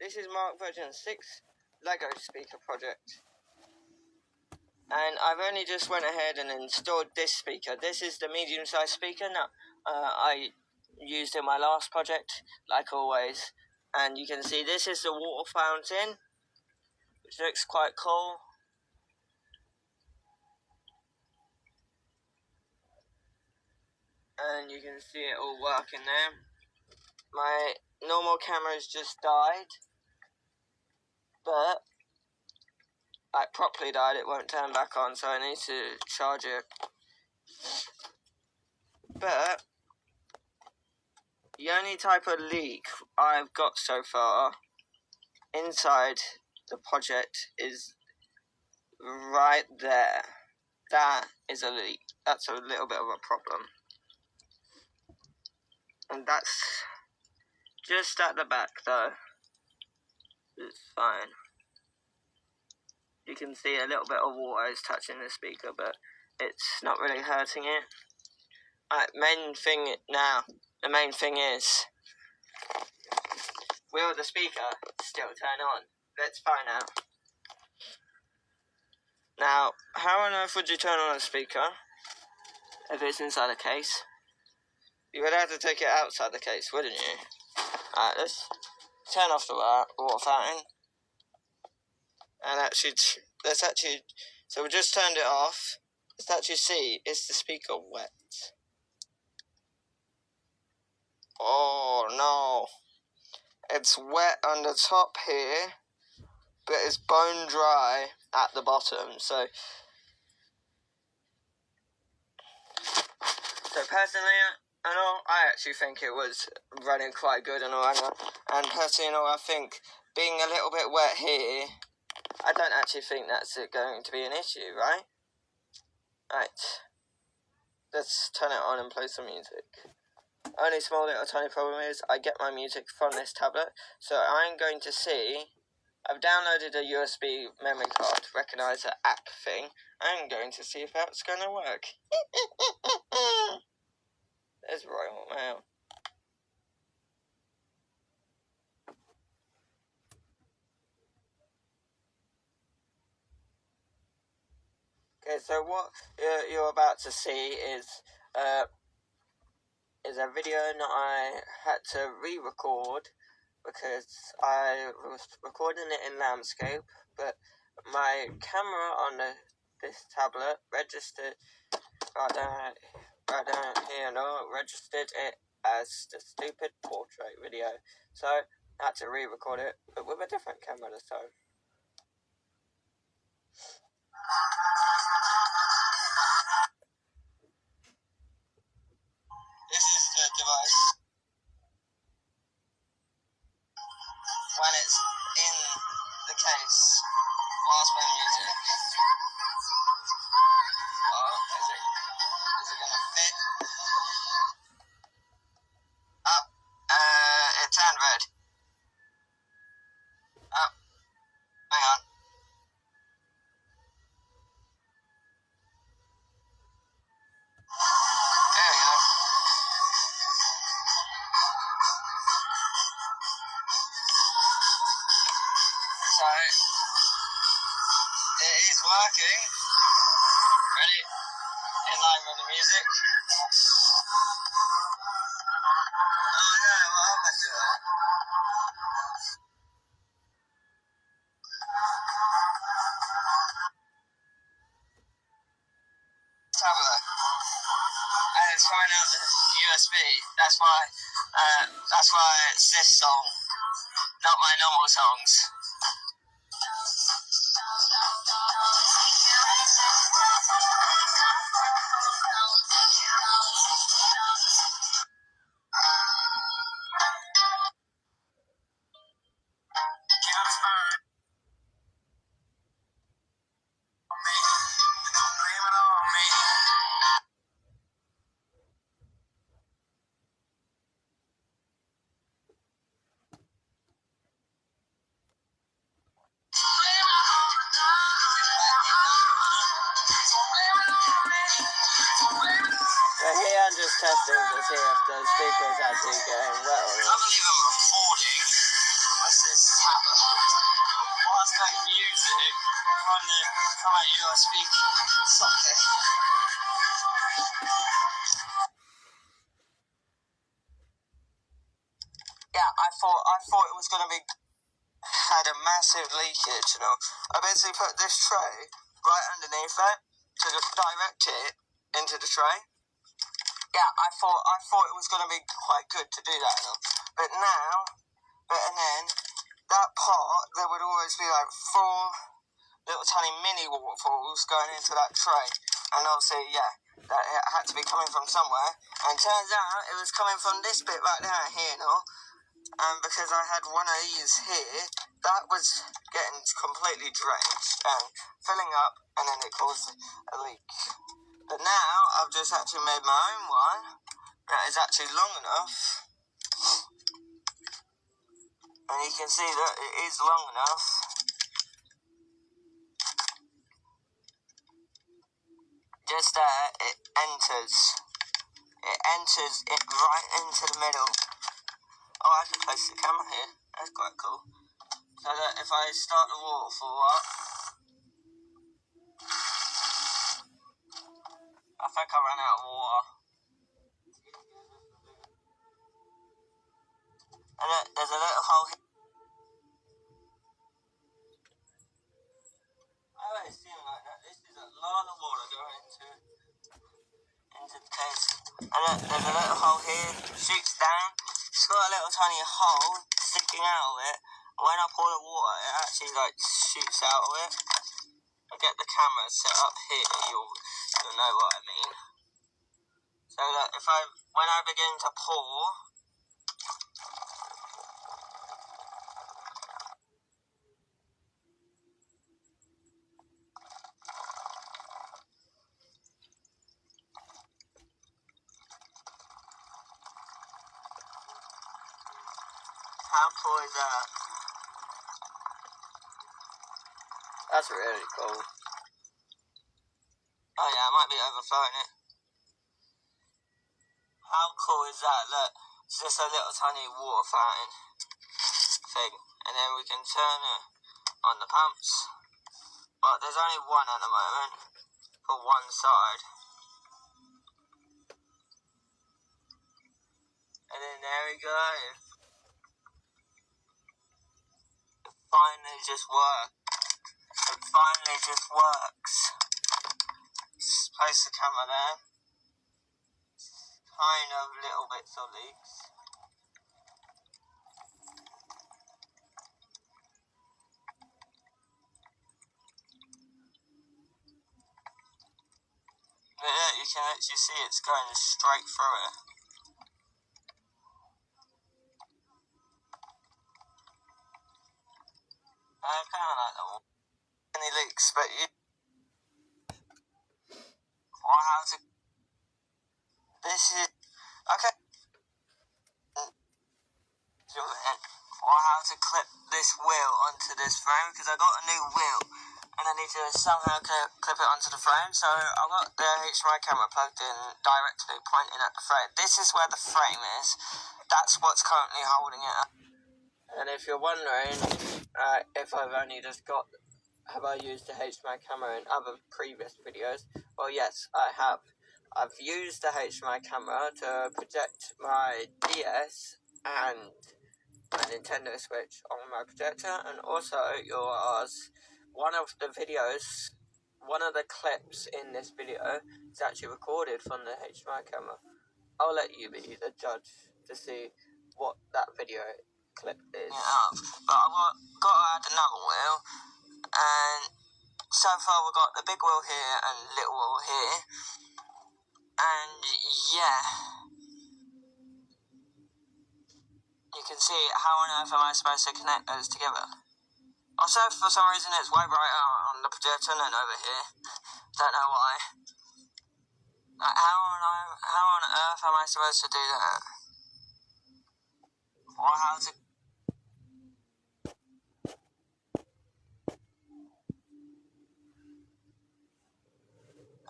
This is Mark version 6 Lego speaker project. And I've only just went ahead and installed this speaker. This is the medium-sized speaker that I used in my last project, like always. And you can see this is the water fountain, which looks quite cool. And you can see it all working there. My normal camera's just died, but like properly died, it won't turn back on, so I need to charge it. But the only type of leak I've got so far inside the project is right there. That is a leak. That's a little bit of a problem. And that's just at the back though. It's fine. You can see a little bit of water is touching the speaker, but it's not really hurting it. The main thing is, will the speaker still turn on? Let's find out. Now, how on earth would you turn on a speaker if it's inside a case? You would have to take it outside the case, wouldn't you? Alright, let's turn off the water fountain. And so we just turned it off. Let's actually see, is the speaker wet? Oh no. It's wet on the top here, but it's bone dry at the bottom. So personally, I actually think it was running quite good and all. And personally, I think being a little bit wet here, I don't actually think that's going to be an issue, right? Right. Let's turn it on and play some music. Only small little tiny problem is I get my music from this tablet, so I'm going to see. I've downloaded a USB memory card, recognizer app thing. I'm going to see if that's going to work. There's Royal Mail. Okay, so what you're about to see is a video that I had to re-record because I was recording it in landscape, but my camera on this tablet registered registered it as the stupid portrait video. So I had to re-record it, but with a different camera this time. This is the device when it's in the case whilst playing music. Oh, is it gonna fit? Oh, it turned red. Oh, hang on. There we go. So, it is working. Ready? In line with the music. Oh no, what happened to it? Tablet. And it's throwing out the USB. That's why it's this song, not my normal songs. So here I'm just testing to see if the speakers actually getting wet or not. I believe I'm recording. What's this tablet? Whilst playing music from a USB socket. Yeah, I thought it was going to be had a massive leakage, you know. I basically put this tray right underneath it to direct it into the tray. Yeah, I thought it was going to be quite good to do that, you know. But then that part, there would always be like 4 little tiny mini waterfalls going into that tray, and obviously, yeah, that it had to be coming from somewhere. And turns out it was coming from this bit right down here, you know. And because I had one of these here, that was getting completely drenched and filling up, and then it caused a leak. But now I've just actually made my own one that is actually long enough, and you can see that it is long enough. Just there, it enters it right into the middle. Oh, I can place the camera here. That's quite cool. So that if I start the waterfall up, I think I ran out of water. And look, there's a little hole here. I always seem like that. This is a lot of water going into the case. And look, there's a little hole here. Shoots down. It's got a little tiny hole sticking out of it. When I pour the water, it actually like shoots out of it. I'll get the camera set up here. You'll know what I mean. So that when I begin to pour, how cool is that? That's really cool. Oh yeah, I might be overflowing it. How cool is that? Look, it's just a little tiny water fountain thing. And then we can turn it on the pumps. But there's only one at the moment for one side. And then there we go. It finally just works. It finally just works. Just place the camera there. Kind of little bits of leaks. But yeah, you can actually see it's going straight through it. I kind of like that one. Any leaks, but you... Or how to... This is... Okay. Or how to clip this wheel onto this frame, because I got a new wheel and I need to somehow clip it onto the frame. So I've got the HDMI camera plugged in directly pointing at the frame. This is where the frame is. That's what's currently holding it up. And if you're wondering if I've only just have I used the HDMI camera in other previous videos? Well, yes, I have. I've used the HDMI camera to project my DS and my Nintendo Switch on my projector, and also one of the clips in this video is actually recorded from the HDMI camera. I'll let you be the judge to see what that video clip is. Yeah, but I've got to add another wheel, and so far we've got the big wheel here and little wheel here, and yeah. You can see how on earth am I supposed to connect those together? Also, for some reason, it's way brighter on the projector than over here. Don't know why. Like, how on earth am I supposed to do that? Or how to...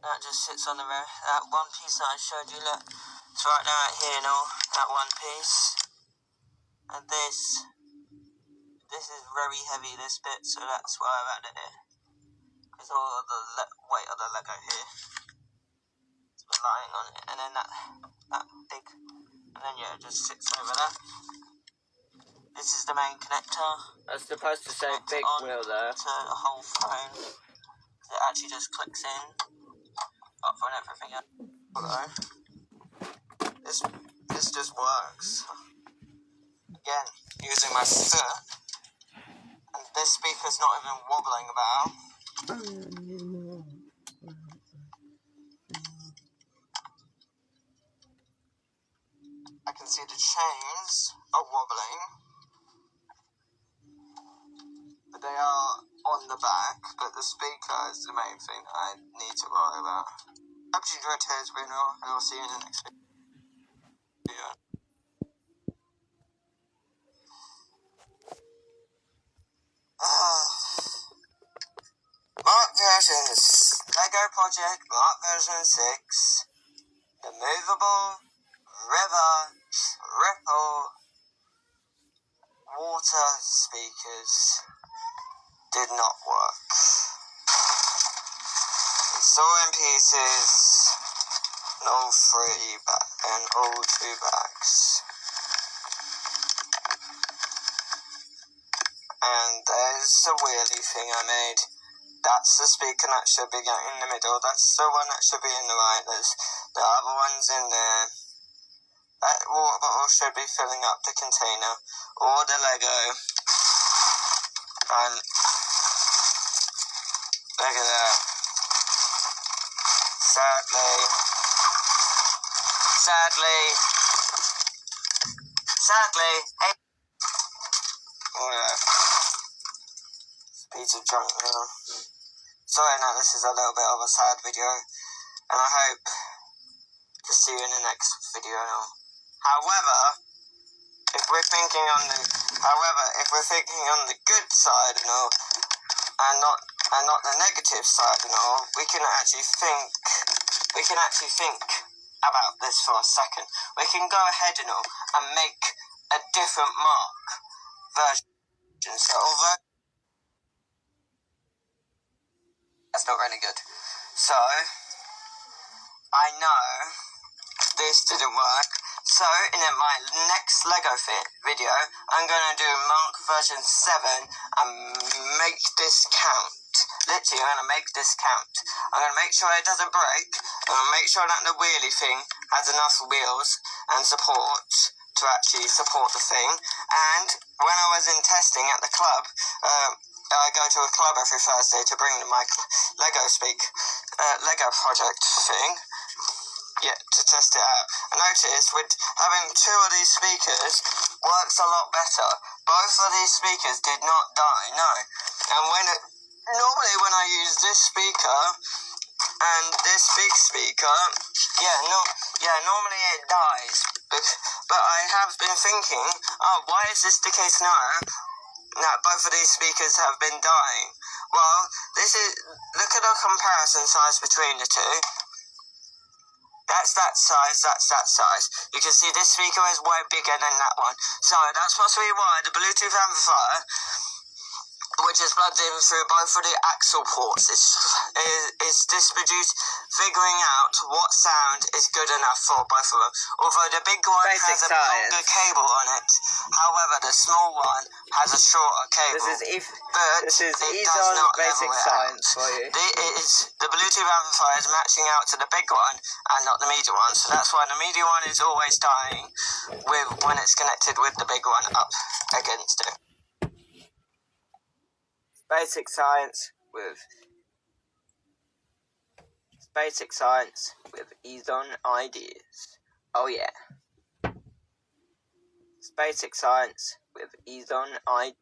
That just sits on that one piece that I showed you. Look, it's right down here, you know, that one piece. And this This is very heavy, this bit, so that's why I've added it. Because all of the weight of the Lego here is relying on it. And then that big, and then yeah, it just sits over there. This is the main connector. I was supposed to say big wheel there. To the whole phone. It actually just clicks in. Up and everything else. Although, this just works. Again, using my foot. And this speaker's not even wobbling about. I can see the chains are wobbling. But they are on the back, but the speaker is the main thing that I need to worry about. Hope you enjoyed today's video, and I'll see you in the next video. Mark versions, Lego Project Mark version 6, the movable river triple water speakers did not work. It's all in pieces, and all two backs. And there's the wheelie thing I made. That's the speaker that should be going in the middle. That's the one that should be in the right. There's the other ones in there. That water bottle should be filling up the container or the Lego. And look at that. Sadly, oh yeah. It's a piece of junk now. Sorry now, this is a little bit of a sad video, and I hope to see you in the next video. However, if we're thinking on the good side, and not the negative side, we can actually think about this for a second. We can go ahead and make a different Mark version. So although that's not really good. So I know this didn't work. So in my next Lego Fit video, I'm gonna do Mark version 7 and make this count. Literally, I'm gonna make this count. I'm gonna make sure it doesn't break. I'm gonna make sure that the wheelie thing has enough wheels and support to actually support the thing. And when I was in testing at the club, I go to a club every Thursday to bring my Lego project thing. Yeah, to test it out. I noticed with having 2 of these speakers works a lot better. Both of these speakers did not die, no. And normally when I use this speaker and this big speaker, normally it dies. But I have been thinking, why is this the case now? Now both of these speakers have been dying. Well, look at the comparison size between the two. That's that size. You can see this speaker is way bigger than that one. So that's possibly why the Bluetooth amplifier, which is plugged in through both of the axle ports, is figuring out what sound is good enough for both of them. Although the big one has a longer cable on it, however the small one has a shorter cable. This is EZON Basic Science for you. The Bluetooth amplifier is matching out to the big one and not the medium one, so that's why the medium one is always dying when it's connected with the big one up against it. Basic Science with EZON ideas. Oh yeah. It's Basic Science with EZON ideas.